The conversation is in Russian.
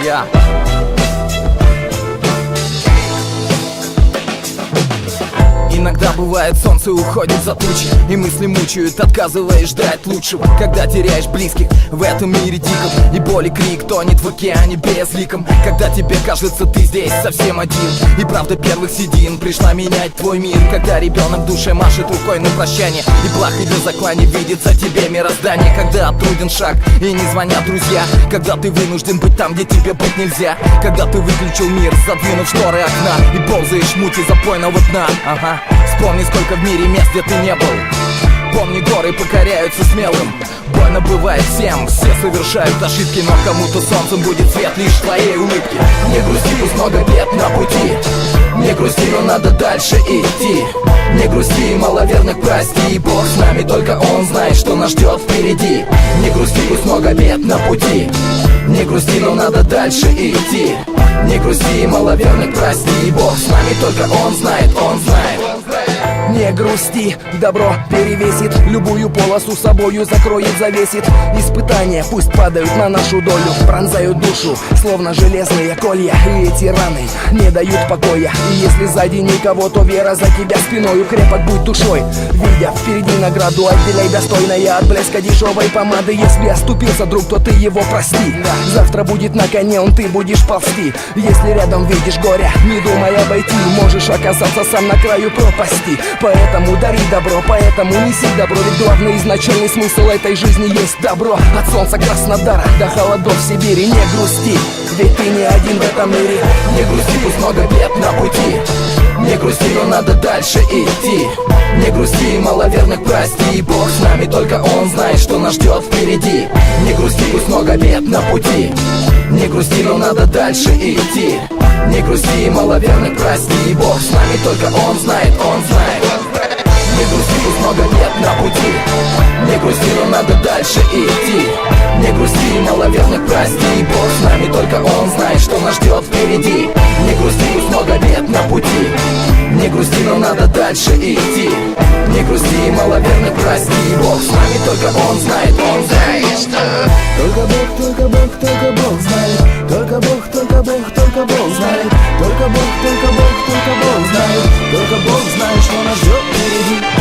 Я. Иногда бывает, солнце уходит за тучи, и мысли мучают, отказываясь ждать лучшего. Когда теряешь близких в этом мире диком, и боли крик тонет в океане безликом. Когда тебе кажется, ты здесь совсем один, и правда первых седин пришла менять твой мир. Когда ребенок в душе машет рукой на прощание, и плах и заклане видится тебе мироздание. Когда труден шаг и не звонят друзья, когда ты вынужден быть там, где тебе быть нельзя. Когда ты выключил мир, задвинув шторы окна, и ползаешь в мути запойного дна. Ага. Вспомни, сколько в мире мест, где ты не был. Помни, горы покоряются смелым. Больно бывает всем, все совершают ошибки, но кому-то солнцем будет свет лишь твоей улыбки. Не грусти, пусть много бед на пути. Не грусти, но надо дальше идти. Не грусти, маловерных прости, Бог с нами, только Он знает, что нас ждет впереди. Не грусти, пусть много бед на пути. Не грусти, но надо дальше идти. Не грусти, маловерных прости, Бог с нами, только Он знает, Он знает. Не грусти, добро перевесит, любую полосу собою закроет, завесит. Испытания пусть падают на нашу долю, пронзают душу, словно железные колья. И эти раны не дают покоя. И если сзади никого, то вера за тебя спиною. Крепок будь душой, видя впереди награду, отделяй достойное от блеска дешевой помады. Если оступился друг, то ты его прости. Завтра будет на коне он, ты будешь ползти. Если рядом видишь горе, не думай обойти, можешь оказаться сам на краю пропасти. Поэтому дари добро, поэтому неси добро. Ведь главный изначальный смысл этой жизни есть добро. От солнца Краснодара до холодов Сибири. Не грусти, ведь ты не один в этом мире. Не грусти, пусть много бед на пути. Не грусти, но надо дальше идти. Не грусти, маловерных прости, Бог с нами, только Он знает, что нас ждет впереди. Не грусти, пусть много бед на пути. Не грусти, но надо дальше идти. Не грусти, маловерных прости, Бог с нами, только Он знает, Он знает. Не грусти, пусть много бед на пути. Не грусти, но надо дальше идти. Не грусти, маловерных прости, Бог с нами, только Он знает, что нас ждет впереди. Не грусти, пусть много бед на пути. Не грусти, но надо дальше идти. Не грусти, маловерных прости, Бог с нами, только Он знает, Он знает. Только Бог знает. Только Бог, только Бог знает. Только Бог знает. Только Бог знает, что нас ждет впереди.